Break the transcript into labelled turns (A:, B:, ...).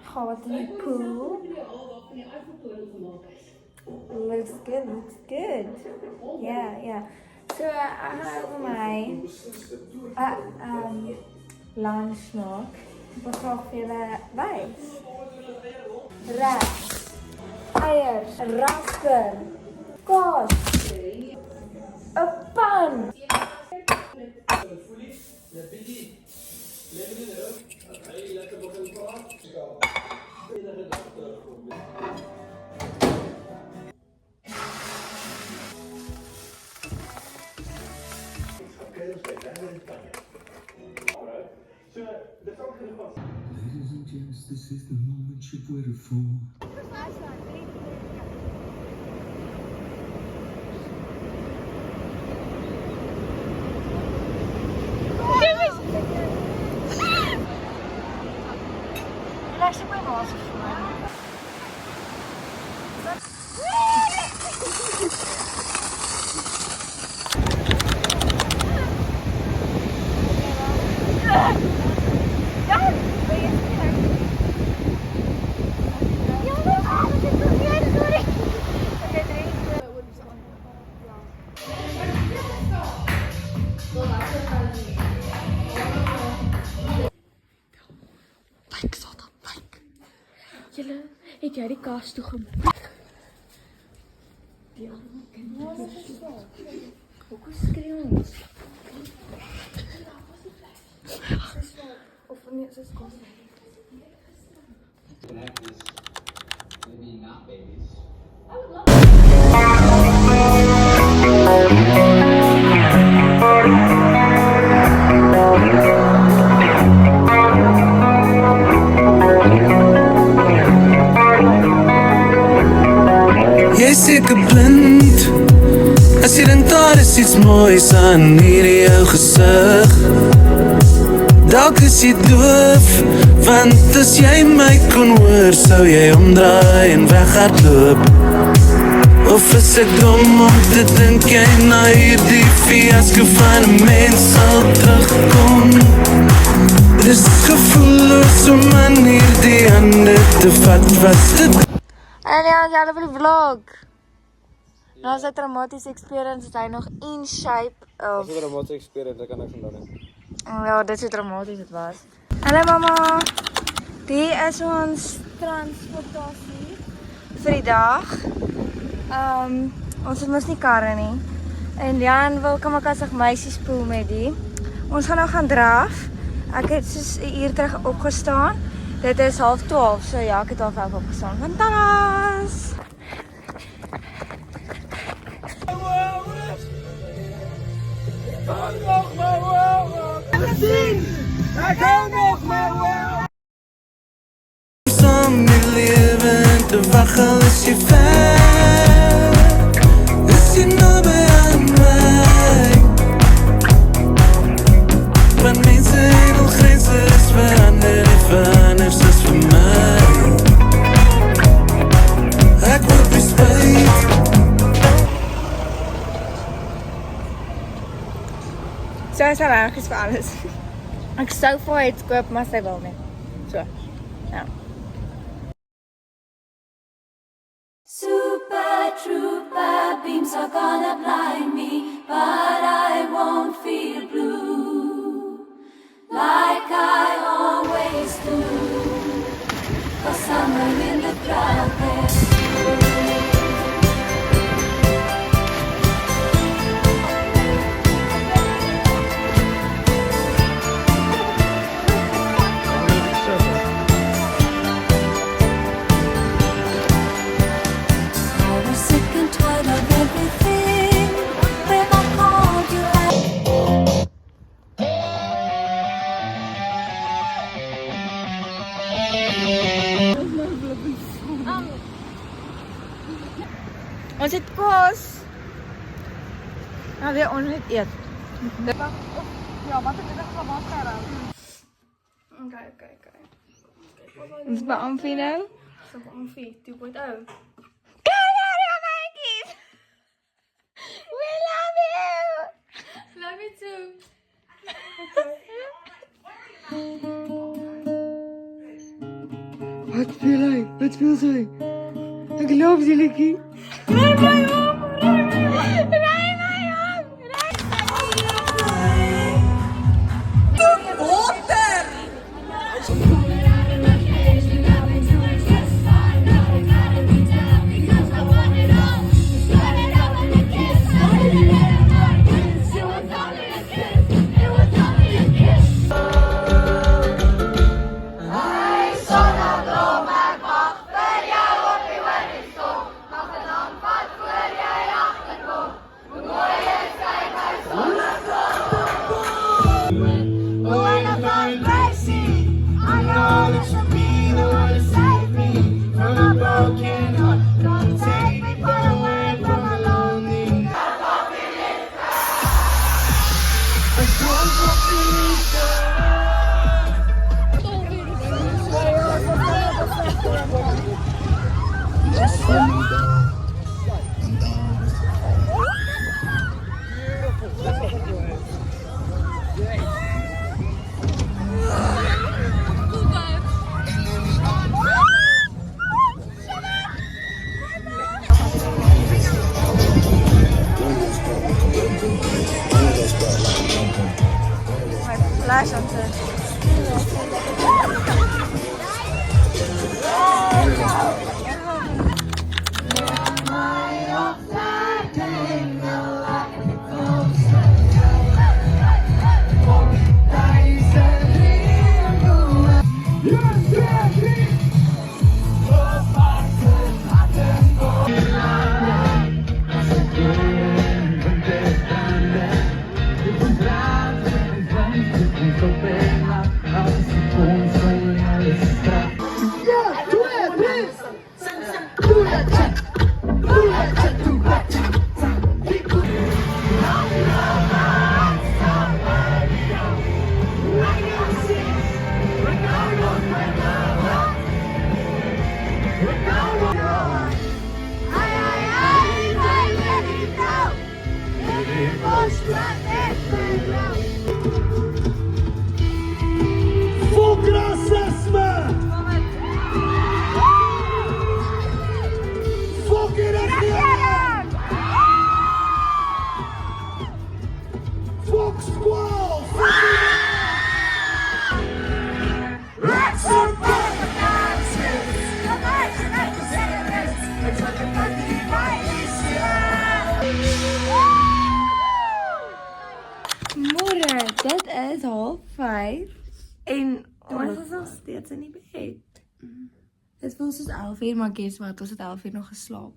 A: Hardly pool. Looks good. Yeah. So I have my lunch nog. Wat gaan julle wys? Ras, eiers, rasper, kaas, 'n pan.
B: Ladies and gents, this is the moment you've waited for. Julle, het jy die kaas toegemaak? Die ander kinders. Hoekom skree ons? Of nee, dit is kos.
C: Maybe not babies. Jy seker blind as jy dink daar is iets moois aan hierdie jou gesig. Dalk is jy doof, want as jy my kon hoor, sou jy omdraai en weghardloop. Of is ek dom om te dink jy na hierdie fiasco van 'n mens sal terugkom? Dis gevoelloos om aan hierdie hande te vat was dit.
A: Hallo, julle vir die vlog. Na sy traumatische experience is hy nog in shape of...
D: Dit is 'n dramatiese experience, ek kan niks onthou nie.
A: Ja, dit is hoe dramatisch het was. Hallo mama. Die is ons transportasie vir die dag. Ons het mos nie karre nie. En Jan wil kamakasig meisies spoel met die. Ons gaan nou gaan draf. Ek het soos 'n uur terug opgestaan. Dit is 11:30, so ja, ek het al 5 opgestaan. Van tadas!
C: Om die leven te wachten is je ver. Is je naby aan mij? Want mensen heen grenzen is veranderd en anders is voor mij. Ik wil je spijt.
A: Sy is allergies vir alles. Ek sou vir haar iets koop, maar sy wil nie. So, ja.
E: Super trooper beams are gonna blind me, but I won't feel blue like I always do. 'Cause somewhere in the crowd there's
A: Ons het kos. Nou weer ons het eet. Ja, wat het dit van wat gaan aan? Kyk. Ons by Amfie nou. So by Amfie 2.0. Kom hier, maatjies. We love you. Love you too.
B: Wat speel hy? Wat speel sy? Ek loop die liedjie.
A: Rij mij op! Rij mij op! Rij mij op! Flash on set.
C: Fuck rasisme! Fuck regering! Fuck squall! Let's
B: Môre, dit is 5:30 en ons is nog steeds in die bed. Dit voel soos 11 uur, maar guess wat, ons het 11 uur nog geslaap.